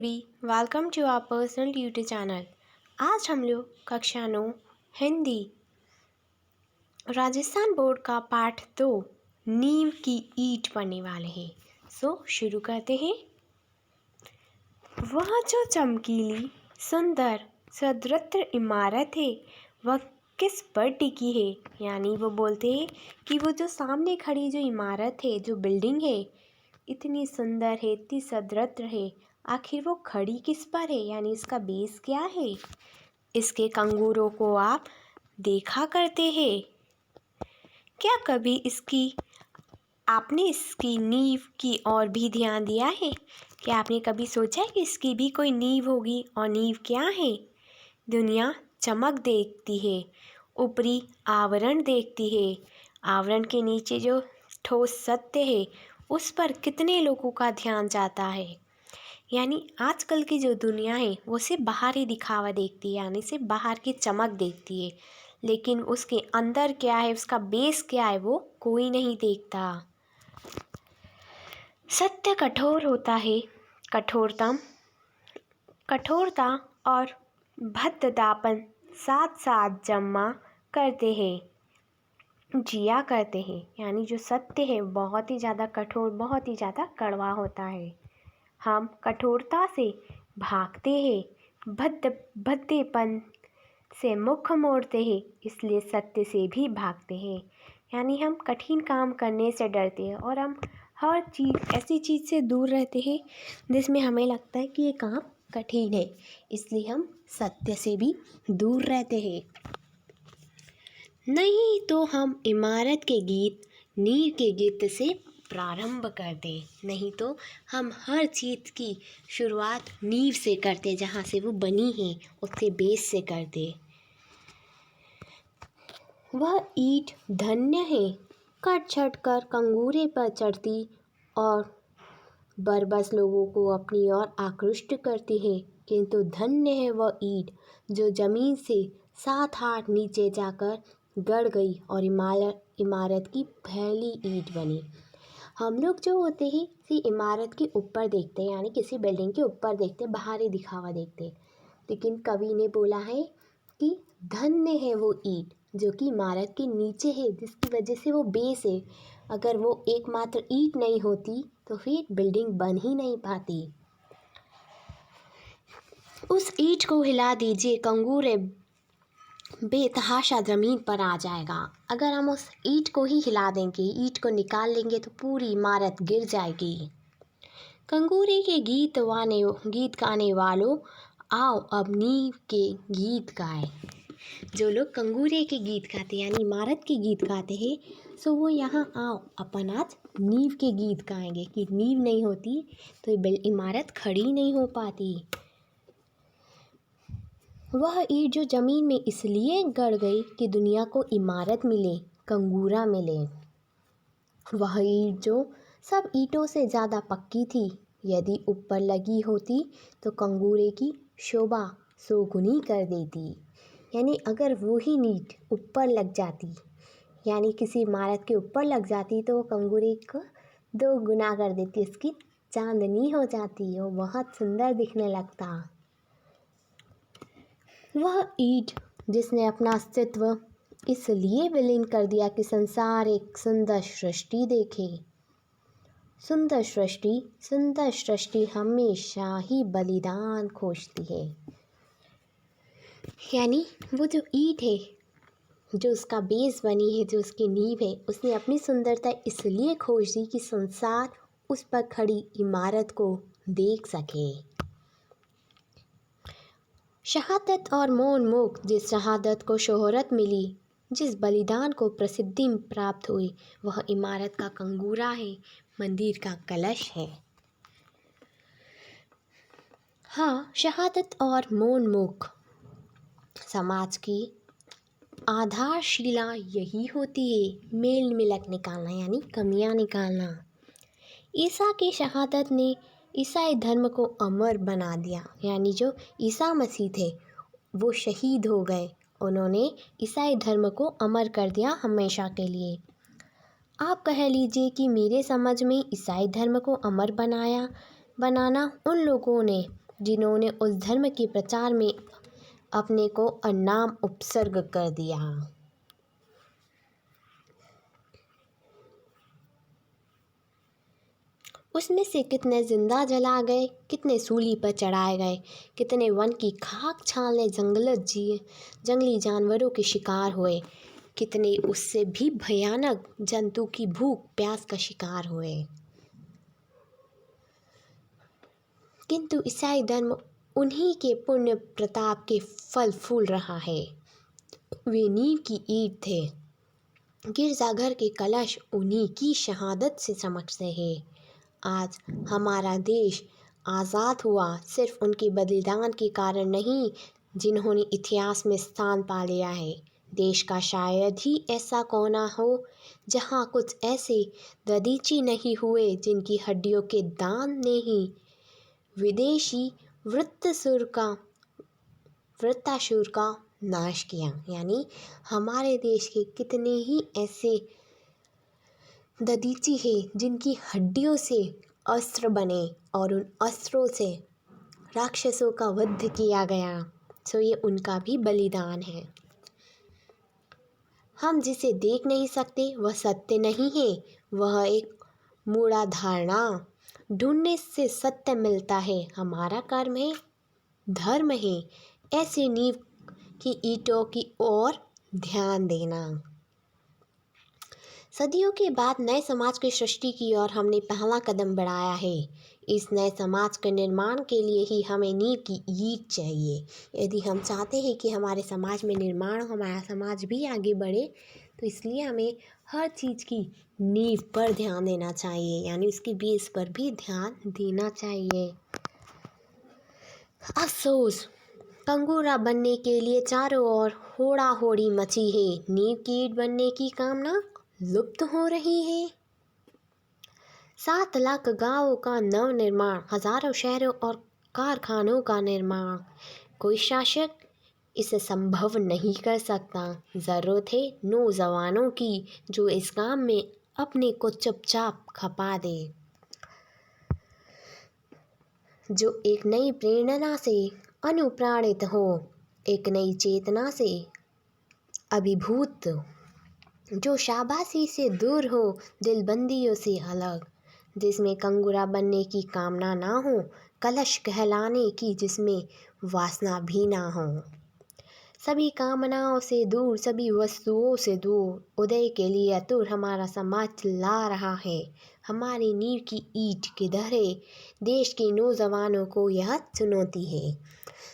Welcome to our personal YouTube channel. आज हम लोग कक्षा 9 हिंदी राजस्थान बोर्ड का पाठ 2 नींव की ईंट पढ़ने वाले हैं। शुरू करते हैं। वह जो चमकीली सुंदर सदृढ़ इमारत है वह किस पर टिकी है। यानी वो बोलते हैं कि वो जो सामने खड़ी जो इमारत है, जो बिल्डिंग है, इतनी सुंदर है, इतनी सदृढ़ है, आखिर वो खड़ी किस पर है, यानी इसका बेस क्या है। इसके कंगूरों को आप देखा करते हैं क्या? कभी आपने इसकी नींव की ओर भी ध्यान दिया है? क्या आपने कभी सोचा है कि इसकी भी कोई नींव होगी? और नींव क्या है? दुनिया चमक देखती है, ऊपरी आवरण देखती है, आवरण के नीचे जो ठोस सत्य है उस पर कितने लोगों का ध्यान जाता है। यानी आजकल की जो दुनिया है वो सिर्फ बाहरी दिखावा देखती है, यानी सिर्फ बाहर की चमक देखती है, लेकिन उसके अंदर क्या है, उसका बेस क्या है, वो कोई नहीं देखता। सत्य कठोर होता है, कठोरता और भद्दापन साथ साथ जमा करते हैं, जिया करते हैं। यानी जो सत्य है बहुत ही ज़्यादा कठोर, बहुत ही ज़्यादा कड़वा होता है। हम कठोरता से भागते हैं, भद्देपन से मुख मोड़ते हैं, इसलिए सत्य से भी भागते हैं। यानी हम कठिन काम करने से डरते हैं और हम हर चीज़ ऐसी चीज़ से दूर रहते हैं जिसमें हमें लगता है कि ये काम कठिन है, इसलिए हम सत्य से भी दूर रहते हैं। नहीं तो हम इमारत के गीत, नींव के गीत से प्रारंभ करते, नहीं तो हम हर चीज़ की शुरुआत नींव से करते, जहाँ से वो बनी है उसके बेस से करते। वह ईंट धन्य है, कट छट कर कंगूरे पर चढ़ती और बरबस लोगों को अपनी ओर आकृष्ट करती है, किंतु धन्य है वह ईंट जो जमीन से 7 हाथ नीचे जाकर गड़ गई और इमारत की पहली ईंट बनी। हम लोग जो होते हैं सी इमारत के ऊपर देखते हैं, यानी किसी बिल्डिंग के ऊपर देखते, बाहरी दिखावा देखते, लेकिन कवि ने बोला है कि धन्य है वो ईंट जो कि इमारत के नीचे है, जिसकी वजह से वो बेस है। अगर वो एकमात्र ईंट नहीं होती तो फिर बिल्डिंग बन ही नहीं पाती। उस ईंट को हिला दीजिए, कंगूरे बेतहाशा ज़मीन पर आ जाएगा। अगर हम उस ईंट को ही हिला देंगे, ईंट को निकाल लेंगे तो पूरी इमारत गिर जाएगी। कंगूरे के गीत गाने वालों, आओ अब नींव के गीत गाए। जो लोग कंगूरे के गीत गाते यानी इमारत के गीत गाते हैं, सो वो यहाँ आओ अपन आज नींव के गीत गाएंगे कि नींव नहीं होती तो इमारत खड़ी नहीं हो पाती। वह ईंट जो ज़मीन में इसलिए गड़ गई कि दुनिया को इमारत मिले, कंगूरा मिले। वह ईंट जो सब ईंटों से ज़्यादा पक्की थी, यदि ऊपर लगी होती तो कंगूरे की शोभा 100 गुनी कर देती। यानी अगर वो ही ईंट ऊपर लग जाती, यानी किसी इमारत के ऊपर लग जाती, तो वो कंगूरे को 2 गुना कर देती, इसकी चांदनी हो जाती, वो बहुत सुंदर दिखने लगता। वह ईंट जिसने अपना अस्तित्व इसलिए विलीन कर दिया कि संसार एक सुंदर सृष्टि देखे। सुंदर सृष्टि हमेशा ही बलिदान खोजती है। यानी वो जो ईंट है, जो उसका बेस बनी है, जो उसकी नींव है, उसने अपनी सुंदरता इसलिए खोज दी कि संसार उस पर खड़ी इमारत को देख सके। शहादत और मौन मुख, जिस शहादत को शोहरत मिली, जिस बलिदान को प्रसिद्धि प्राप्त हुई, वह इमारत का कंगूरा है, मंदिर का कलश है। हाँ, शहादत और मौन मुख समाज की आधारशिला यही होती है, मेल मिलक निकालना यानी कमियां निकालना। ईसा की शहादत ने ईसाई धर्म को अमर बना दिया, यानी जो ईसा मसीह थे वो शहीद हो गए, उन्होंने ईसाई धर्म को अमर कर दिया हमेशा के लिए। आप कह लीजिए कि मेरे समझ में ईसाई धर्म को अमर बनाना उन लोगों ने जिन्होंने उस धर्म के प्रचार में अपने को नाम उपसर्ग कर दिया। उसमें से कितने जिंदा जला गए, कितने सूली पर चढ़ाए गए, कितने वन की खाक छानने जंगली जानवरों के शिकार हुए, कितने उससे भी भयानक जंतु की भूख प्यास का शिकार हुए। किंतु ईसाई धर्म उन्हीं के पुण्य प्रताप के फल फूल रहा है। वे नींव की ईंट थे, गिरजाघर के कलश उन्हीं की शहादत से चमकते हैं। आज हमारा देश आज़ाद हुआ सिर्फ उनके बलिदान के कारण नहीं, जिन्होंने इतिहास में स्थान पा लिया है। देश का शायद ही ऐसा कोना हो जहाँ कुछ ऐसे दधीची नहीं हुए जिनकी हड्डियों के दान ने ही विदेशी वृत्तासुर का नाश किया। यानी हमारे देश के कितने ही ऐसे दधीची है जिनकी हड्डियों से अस्त्र बने और उन अस्त्रों से राक्षसों का वध किया गया। सो ये उनका भी बलिदान है। हम जिसे देख नहीं सकते वह सत्य नहीं है, वह एक मूढ़ा धारणा। ढूंढने से सत्य मिलता है। हमारा कर्म है, धर्म है ऐसी नींव की ईंटों की ओर ध्यान देना। सदियों के बाद नए समाज की सृष्टि की ओर हमने पहला कदम बढ़ाया है। इस नए समाज के निर्माण के लिए ही हमें नींव की ईंट चाहिए। यदि हम चाहते हैं कि हमारे समाज में निर्माण हो, हमारा समाज भी आगे बढ़े, तो इसलिए हमें हर चीज़ की नींव पर ध्यान देना चाहिए, यानी उसकी बेस पर भी ध्यान देना चाहिए। अफसोस, कंगूरा बनने के लिए चारों ओर होड़ा होड़ी मची है। नींव की ईंट बनने की कामना लुप्त हो रही है। 7 लाख गांवों का नव निर्माण, हजारों शहरों और कारखानों का निर्माण, कोई शासक इसे संभव नहीं कर सकता। ज़रूरत है नौजवानों की जो इस काम में अपने को चुपचाप खपा दे, जो एक नई प्रेरणा से अनुप्राणित हो, एक नई चेतना से अभिभूत, जो शाबाशी से दूर हो, दिलबंदियों से अलग, जिसमें कंगूरा बनने की कामना ना हो, कलश कहलाने की जिसमें वासना भी ना हो। सभी कामनाओं से दूर, सभी वस्तुओं से दूर, उदय के लिए आतुर हमारा समाज चिल्ला रहा है। हमारी नींव की ईंट के धरे देश के नौजवानों को यह चुनौती है।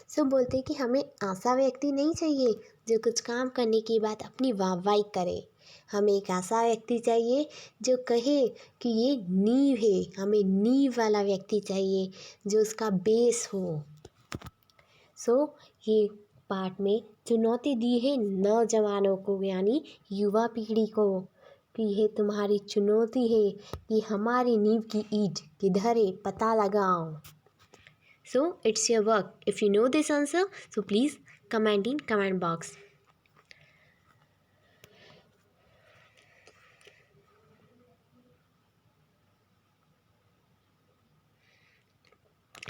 सो बोलते कि हमें ऐसा व्यक्ति नहीं चाहिए जो कुछ काम करने के बाद अपनी वाहवाही करे। हमें एक ऐसा व्यक्ति चाहिए जो कहे कि ये नींव है। हमें नींव वाला व्यक्ति चाहिए जो उसका बेस हो। सो ये पाठ में चुनौती दी है नौजवानों को, यानी युवा पीढ़ी को, कि यह तुम्हारी चुनौती है कि हमारी नींव की ईंट किधर है, पता लगाओ। So it's your work. If you know this answer, so please comment in comment box.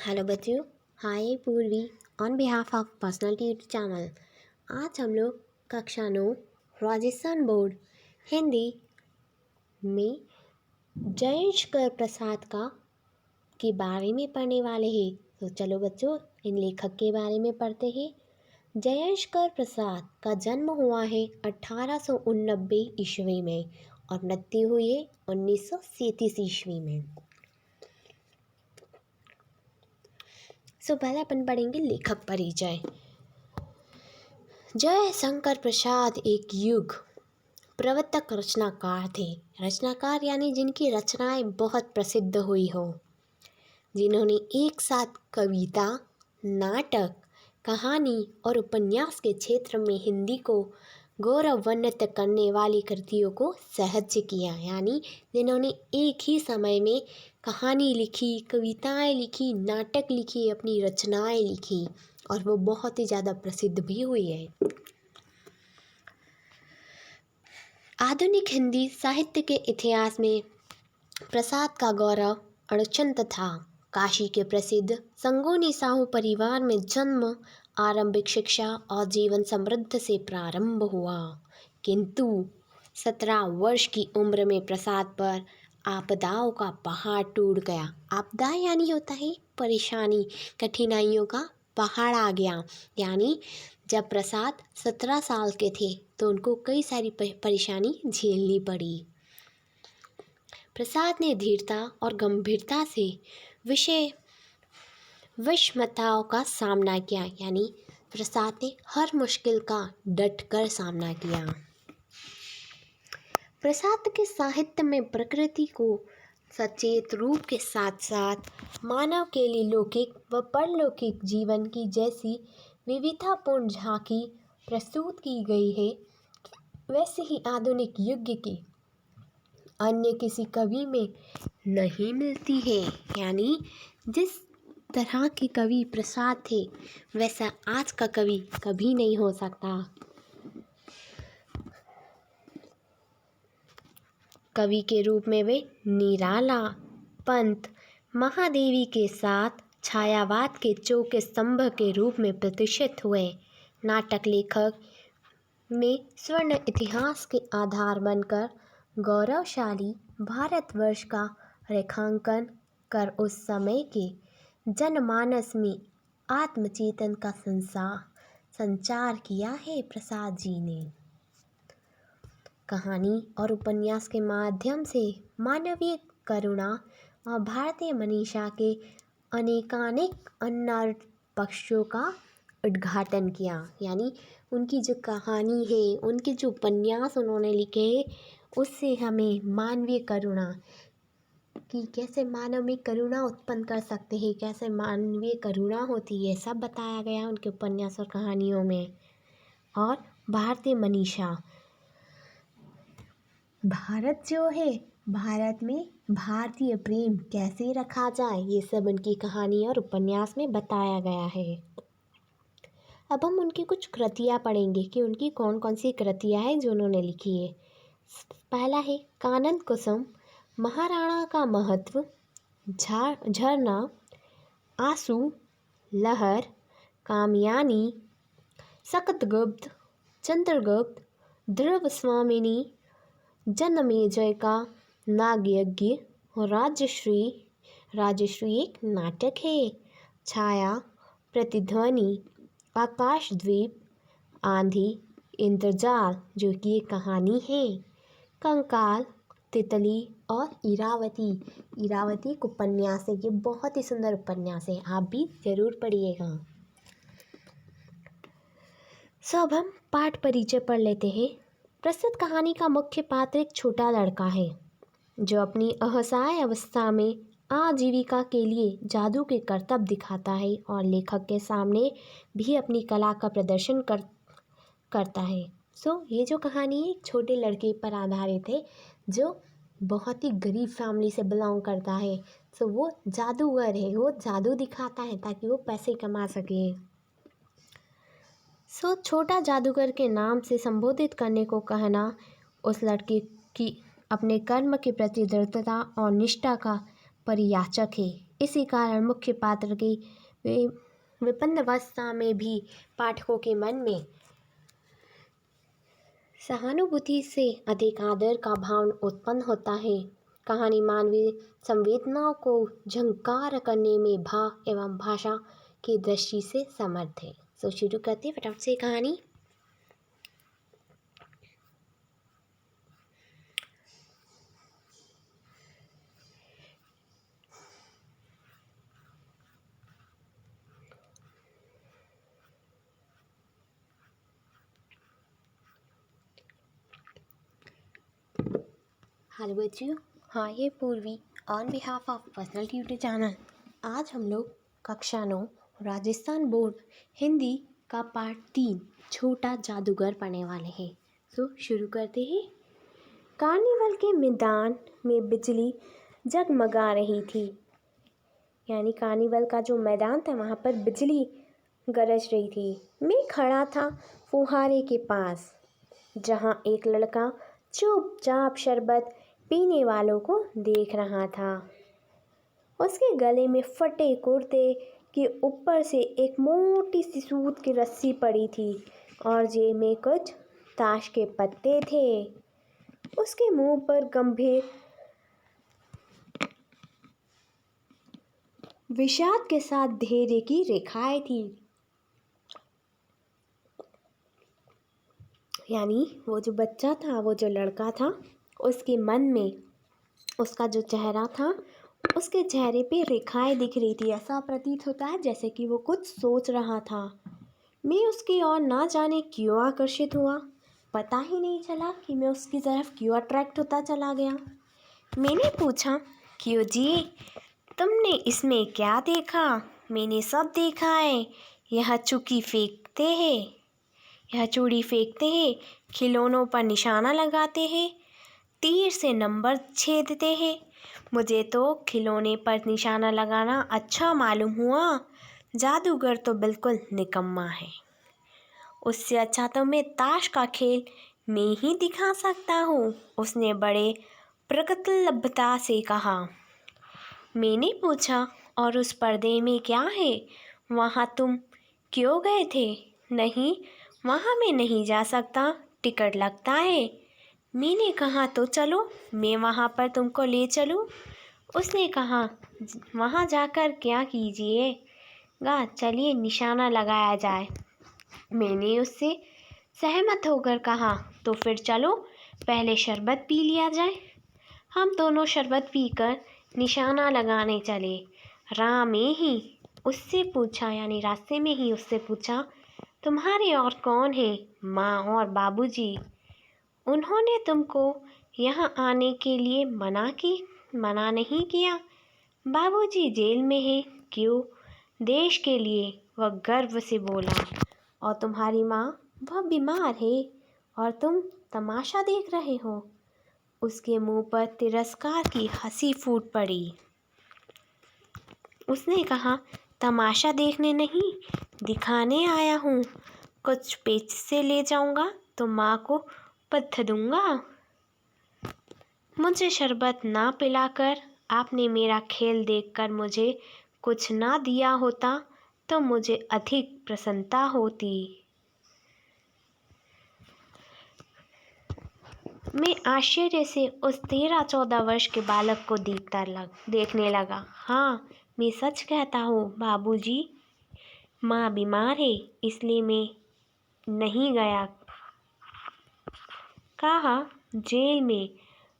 Hello बच्चों, हाय पूर्वी on behalf of personality YouTube channel. आज हम लोग कक्षा 9 राजस्थान बोर्ड हिंदी में जयेशकर प्रसाद के बारे में पढ़ने वाले हैं। तो चलो बच्चों, इन लेखक के बारे में पढ़ते हैं। जयेशकर प्रसाद का जन्म हुआ है 1889 ईस्वी में और मृत्यु हुई है 1937 ईस्वी में। सो पहले अपन पढ़ेंगे लेखक परिचय। जयशंकर प्रसाद एक युग प्रवर्तक रचनाकार थे। रचनाकार यानी जिनकी रचनाएं बहुत प्रसिद्ध हुई हो, जिन्होंने एक साथ कविता, नाटक, कहानी और उपन्यास के क्षेत्र में हिंदी को गौरवान्वित करने वाली कृतियों को सहज किया। यानी जिन्होंने एक ही समय में कहानी लिखी, कविताएं लिखी, नाटक लिखी, अपनी रचनाएं लिखी और वो बहुत ही ज़्यादा प्रसिद्ध भी हुई है। आधुनिक हिंदी साहित्य के इतिहास में प्रसाद का गौरव अड़चंत था। काशी के प्रसिद्ध संगोनी साहू परिवार में जन्म, आरंभिक शिक्षा और जीवन समृद्ध से प्रारंभ हुआ, किंतु 17 वर्ष की उम्र में प्रसाद पर आपदाओं का पहाड़ टूट गया। आपदा यानी होता है परेशानी, कठिनाइयों का पहाड़ आ गया। यानी जब प्रसाद 17 साल के थे तो उनको कई सारी परेशानी झेलनी पड़ी। प्रसाद ने धीरता और गंभीरता से विषमताओं का सामना किया। यानी प्रसाद ने हर मुश्किल का डटकर सामना किया। प्रसाद के साहित्य में प्रकृति को सचेत रूप के साथ साथ मानव के लिए लौकिक व परलौकिक जीवन की जैसी विविधतापूर्ण झांकी प्रस्तुत की गई है, वैसे ही आधुनिक युग के अन्य किसी कवि में नहीं मिलती है। यानी जिस तरह के कवि प्रसाद थे वैसा आज का कवि कभी नहीं हो सकता। कवि के रूप में वे निराला, पंत, महादेवी के साथ छायावाद के चौके स्तंभ के रूप में प्रतिष्ठित हुए। नाटक लेखक में स्वर्ण इतिहास के आधार बनकर गौरवशाली भारतवर्ष का रेखांकन कर उस समय के जनमानस में आत्मचेतन का संचार किया है प्रसाद जी ने। कहानी और उपन्यास के माध्यम से मानवीय करुणा और भारतीय मनीषा के अनेकानेक अनर्थ पक्षों का उद्घाटन किया। यानी उनकी जो कहानी है, उनके जो उपन्यास उन्होंने लिखे हैं, उससे हमें मानवीय करुणा कि कैसे मानव में करुणा उत्पन्न कर सकते हैं, कैसे मानवीय करुणा होती है, सब बताया गया उनके उपन्यास और कहानियों में। और भारतीय मनीषा, भारत जो है, भारत में भारतीय प्रेम कैसे रखा जाए, ये सब उनकी कहानी और उपन्यास में बताया गया है। अब हम उनकी कुछ कृतियाँ पढ़ेंगे कि उनकी कौन कौन सी कृतियाँ हैं जो उन्होंने लिखी है। पहला है कानन कुसुम, महाराणा का महत्व, झरना, आंसू, लहर, कामयानी, सकतगुप्त, चंद्रगुप्त, ध्रुव स्वामिनी, जनमेजय का नागयज्ञ, राजश्री। राजश्री एक नाटक है। छाया, प्रतिध्वनि, आकाशद्वीप, आंधी, इंद्रजाल जो कि एक कहानी है, कंकाल, तितली और इरावती। इरावती एक उपन्यास है, ये बहुत ही सुंदर उपन्यास है, आप भी जरूर पढ़िएगा। अब हम पाठ परिचय पढ़ लेते हैं। प्रस्तुत कहानी का मुख्य पात्र एक छोटा लड़का है जो अपनी असहाय अवस्था में आजीविका के लिए जादू के करतब दिखाता है और लेखक के सामने भी अपनी कला का प्रदर्शन करता है। ये जो कहानी है एक छोटे लड़के पर आधारित है जो बहुत ही गरीब फैमिली से बिलोंग करता है। वो जादूगर है, वो जादू दिखाता है ताकि वो पैसे कमा सके। छोटा जादूगर के नाम से संबोधित करने को कहना उस लड़के की अपने कर्म के प्रति दृढ़ता और निष्ठा का परियाचक है। इसी कारण मुख्य पात्र की विपन्नवस्था में भी पाठकों के मन में सहानुभूति से अधिक आदर का भाव उत्पन्न होता है। कहानी मानवीय संवेदनाओं को झंकार करने में भाव एवं भाषा की दृष्टि से समर्थ है। शुरू करते फटाफट से कहानी। हेलो बच्चों, हाँ ये पूर्वी on behalf of personal tutor channel. आज हम लोग कक्षा 9 राजस्थान बोर्ड हिंदी का पाठ 3 छोटा जादूगर पढ़ने वाले हैं। शुरू करते हैं। कार्निवल के मैदान में बिजली जगमगा रही थी। यानी कार्निवल का जो मैदान था वहाँ पर बिजली गरज रही थी। मैं खड़ा था फुहारे के पास जहाँ एक लड़का चुपचाप शरबत पीने वालों को देख रहा था। उसके गले में फटे कुर्ते के ऊपर से एक मोटी सी सूत की रस्सी पड़ी थी और जेब में कुछ ताश के पत्ते थे। उसके मुंह पर गंभीर विषाद के साथ धैर्य की रेखाएं थी। यानी वो जो बच्चा था, वो जो लड़का था, उसके मन में उसका जो चेहरा था, उसके चेहरे पे रेखाएं दिख रही थी। ऐसा प्रतीत होता है जैसे कि वो कुछ सोच रहा था। मैं उसकी ओर ना जाने क्यों आकर्षित हुआ। पता ही नहीं चला कि मैं उसकी तरफ क्यों अट्रैक्ट होता चला गया। मैंने पूछा, क्यों जी, तुमने इसमें क्या देखा? मैंने सब देखा है। यह चूड़ी फेंकते हैं, खिलौनों पर निशाना लगाते हैं, तीर से नंबर छेदते हैं। मुझे तो खिलौने पर निशाना लगाना अच्छा मालूम हुआ। जादूगर तो बिल्कुल निकम्मा है। उससे अच्छा तो मैं ताश का खेल में ही दिखा सकता हूँ, उसने बड़े प्रगल्भता से कहा। मैंने पूछा, और उस पर्दे में क्या है? वहाँ तुम क्यों गए थे? नहीं, वहाँ मैं नहीं जा सकता, टिकट लगता है। मैंने कहा, तो चलो, मैं वहाँ पर तुमको ले चलूँ। उसने कहा, वहाँ जाकर क्या कीजिएगा, चलिए निशाना लगाया जाए। मैंने उससे सहमत होकर कहा, तो फिर चलो पहले शरबत पी लिया जाए। हम दोनों शरबत पीकर निशाना लगाने चले। रास्ते में ही उससे पूछा, तुम्हारे और कौन है? माँ और बाबूजी। उन्होंने तुमको यहाँ आने के लिए मना नहीं किया? बाबूजी जेल में है। क्यों? देश के लिए, वह गर्व से बोला। और तुम्हारी माँ? वह बीमार है और तुम तमाशा देख रहे हो। उसके मुंह पर तिरस्कार की हंसी फूट पड़ी। उसने कहा, तमाशा देखने नहीं, दिखाने आया हूँ। कुछ पैसे ले जाऊँगा तो माँ को पत्थर दूँगा। मुझे शरबत ना पिलाकर आपने मेरा खेल देखकर मुझे कुछ ना दिया होता तो मुझे अधिक प्रसन्नता होती। मैं आश्चर्य से उस 13-14 वर्ष के बालक को देखने लगा। हाँ, मैं सच कहता हूँ बाबूजी, माँ बीमार है, इसलिए मैं नहीं गया। कहा, जेल में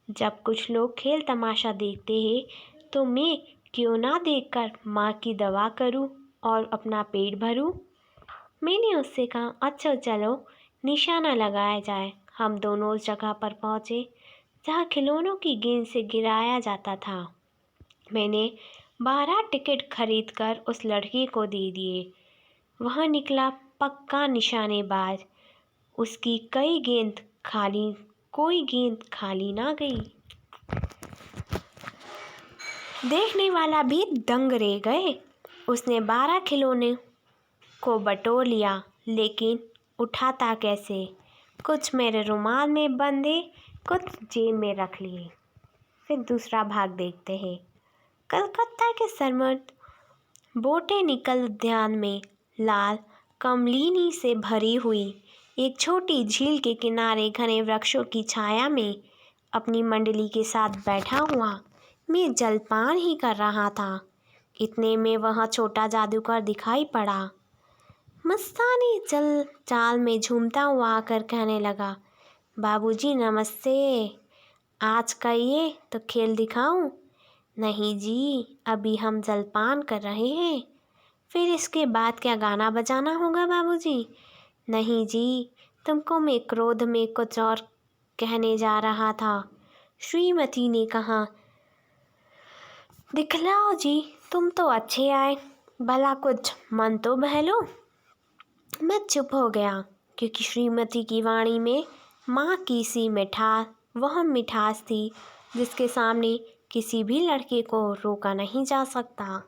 जब कुछ लोग खेल तमाशा देखते हैं तो मैं क्यों ना देखकर माँ की दवा करूँ और अपना पेट भरूँ। मैंने उससे कहा, अच्छा चलो निशाना लगाया जाए। हम दोनों उस जगह पर पहुँचे जहाँ खिलौनों की गेंद से गिराया जाता था। मैंने 12 टिकट खरीदकर उस लड़की को दे दिए। वह निकला पक्का निशानेबाज। उसकी कोई गेंद खाली ना गई। देखने वाला भी दंग रह गए। उसने 12 खिलौने को बटोर लिया, लेकिन उठाता कैसे? कुछ मेरे रुमाल में बंधे, कुछ जेब में रख लिए। फिर दूसरा भाग देखते हैं। कलकत्ता के सरमद बोटेनिकल उद्यान में लाल कमलिनी से भरी हुई एक छोटी झील के किनारे घने वृक्षों की छाया में अपनी मंडली के साथ बैठा हुआ मैं जलपान ही कर रहा था। इतने में वह छोटा जादूगर दिखाई पड़ा। मस्तानी चाल में झूमता हुआ आकर कहने लगा, बाबूजी नमस्ते, आज कहिए तो खेल दिखाऊं? नहीं जी, अभी हम जलपान कर रहे हैं। फिर इसके बाद क्या गाना बजाना होगा बाबूजी? नहीं जी, तुमको मैं क्रोध में कुछ और कहने जा रहा था। श्रीमती ने कहा, दिखलाओ जी, तुम तो अच्छे आए, भला कुछ मन तो बहलो। मैं चुप हो गया, क्योंकि श्रीमती की वाणी में माँ की सी मिठास थी जिसके सामने किसी भी लड़के को रोका नहीं जा सकता।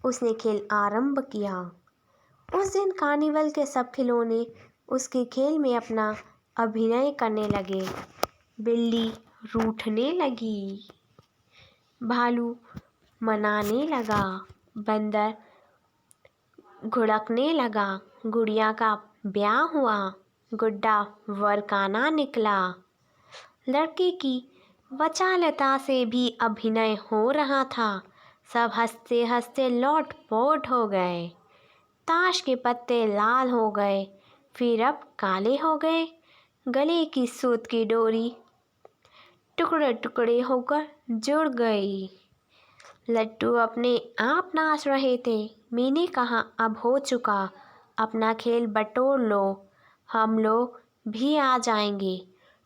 उसने खेल आरंभ किया। उस दिन कार्निवल के सब खिलौने उसके खेल में अपना अभिनय करने लगे। बिल्ली रूठने लगी, भालू मनाने लगा। बंदर घुड़कने लगा। गुड़िया का ब्याह हुआ। गुड्डा वरकाना निकला। लड़के की वचालता से भी अभिनय हो रहा था। सब हंसते हंसते लौट पोट हो गए। ताश के पत्ते लाल हो गए, फिर अब काले हो गए। गले की सूत की डोरी टुकड़े टुकड़े होकर जुड़ गई। लड्डू अपने आप नाच रहे थे। मैंने कहा, अब हो चुका, अपना खेल बटोर लो, हम लोग भी आ जाएंगे।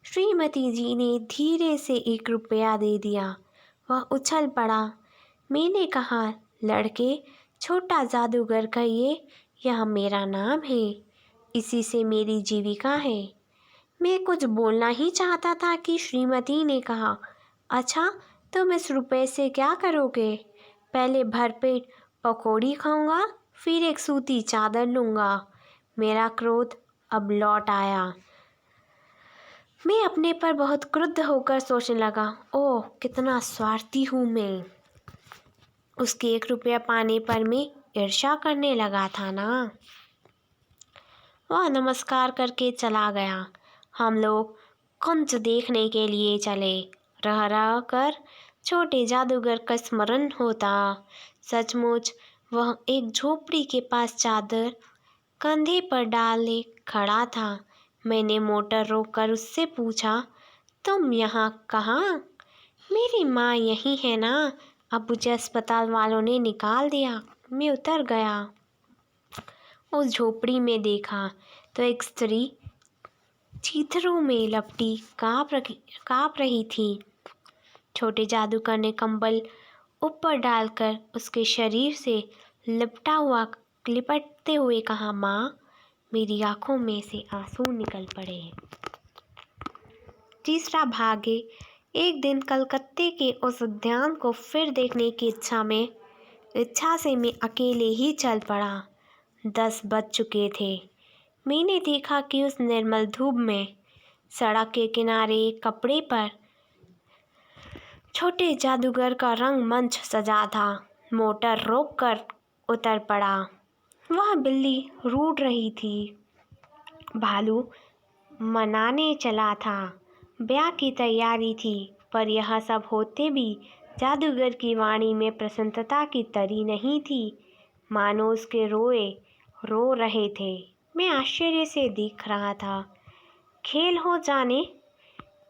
श्रीमती जी ने धीरे से 1 रुपया दे दिया। वह उछल पड़ा। मैंने कहा, लड़के, छोटा जादूगर कहिए, यह मेरा नाम है, इसी से मेरी जीविका है। मैं कुछ बोलना ही चाहता था कि श्रीमती ने कहा, अच्छा, तुम इस रुपए से क्या करोगे? पहले भरपेट पकौड़ी खाऊंगा, फिर एक सूती चादर लूँगा। मेरा क्रोध अब लौट आया। मैं अपने पर बहुत क्रुद्ध होकर सोचने लगा, ओह, कितना स्वार्थी हूँ मैं। उसके 1 रुपया पाने पर मैं ईर्ष्या करने लगा था ना। वह नमस्कार करके चला गया। हम लोग कुंज देखने के लिए चले। रह रह कर छोटे जादूगर का स्मरण होता। सचमुच वह एक झोपड़ी के पास चादर कंधे पर डाले खड़ा था। मैंने मोटर रोककर उससे पूछा, तुम यहाँ कहाँ? मेरी माँ यहीं है ना, अब मुझे अस्पताल वालों ने निकाल दिया। मैं उतर गया। उस झोपड़ी में देखा तो एक स्त्री चीथड़ों में लपटी काँप रही थी। छोटे जादूगर ने कंबल ऊपर डालकर उसके शरीर से लिपटते हुए कहा, माँ। मेरी आंखों में से आंसू निकल पड़े। तीसरा भाग है। एक दिन कलकत्ते के उस उद्यान को फिर देखने की इच्छा से मैं अकेले ही चल पड़ा। 10 बज चुके थे। मैंने देखा कि उस निर्मल धूप में सड़क के किनारे एक कपड़े पर छोटे जादूगर का रंगमंच सजा था। मोटर रोककर उतर पड़ा। वह बिल्ली रूठ रही थी। भालू मनाने चला था। ब्याह की तैयारी थी, पर यह सब होते भी जादूगर की वाणी में प्रसन्नता की तरी नहीं थी, मानो उसके रोए रो रहे थे। मैं आश्चर्य से देख रहा था। खेल हो जाने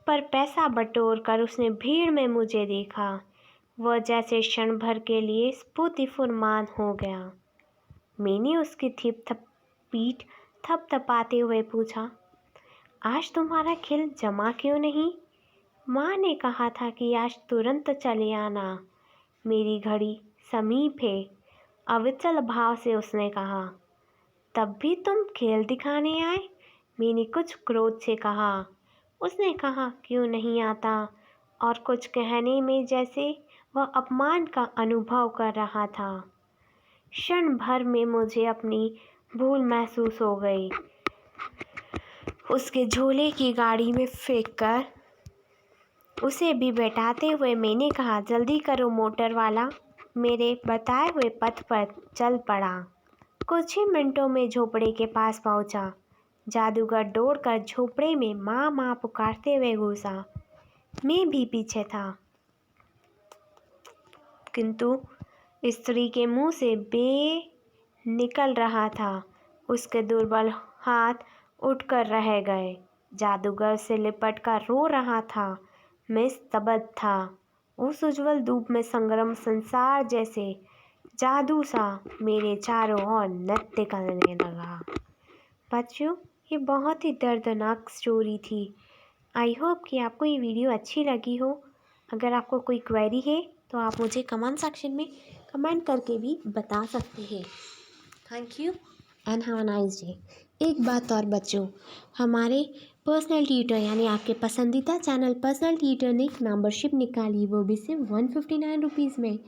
पर पैसा बटोर कर उसने भीड़ में मुझे देखा। वह जैसे क्षण भर के लिए स्फूर्तिमान हो गया। मैंने उसकी पीठ थपथपाते हुए पूछा, आज तुम्हारा खेल जमा क्यों नहीं? माँ ने कहा था कि आज तुरंत चले आना। मेरी घड़ी समीप है, अविचल भाव से उसने कहा। तब भी तुम खेल दिखाने आए? मैंने कुछ क्रोध से कहा। उसने कहा, क्यों नहीं आता, और कुछ कहने में जैसे वह अपमान का अनुभव कर रहा था। क्षण भर में मुझे अपनी भूल महसूस हो गई। उसके झोले की गाड़ी में फेंककर उसे भी बैठाते हुए मैंने कहा, जल्दी करो मोटर वाला। मेरे बताए हुए पथ पर चल पड़ा। कुछ ही मिनटों में झोपड़े के पास पहुंचा। जादूगर दौड़कर झोपड़े में माँ माँ पुकारते हुए घुसा। मैं भी पीछे था, किंतु स्त्री के मुंह से बे निकल रहा था। उसके दुर्बल हाथ उठकर रह गए। जादूगर से लिपट कर रो रहा था। मैं स्तब्ध था। उस उज्जवल धूप में संग्राम संसार जैसे जादू सा मेरे चारों ओर नृत्य करने लगा। बच्चों, ये बहुत ही दर्दनाक स्टोरी थी। आई होप कि आपको ये वीडियो अच्छी लगी हो। अगर आपको कोई क्वेरी है तो आप मुझे कमेंट सेक्शन में कमेंट करके भी बता सकते हैं। Thank you and have a nice day. एक बात और बच्चों, हमारे पर्सनल ट्यूटर यानी आपके पसंदीदा चैनल पर्सनल ट्यूटर ने एक मेंबरशिप निकाली, वो भी सिर्फ 159 रुपीज़ में।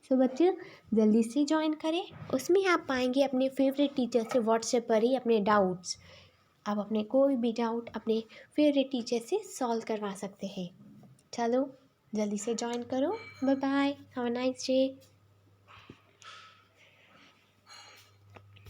सो बच्चों, जल्दी से ज्वाइन करें। उसमें आप पाएंगे अपने फेवरेट टीचर से व्हाट्सएप पर ही अपने डाउट्स। आप अपने कोई भी डाउट अपने फेवरेट टीचर से सॉल्व करवा सकते हैं। चलो जल्दी से ज्वाइन करो। Bye bye, have a nice day.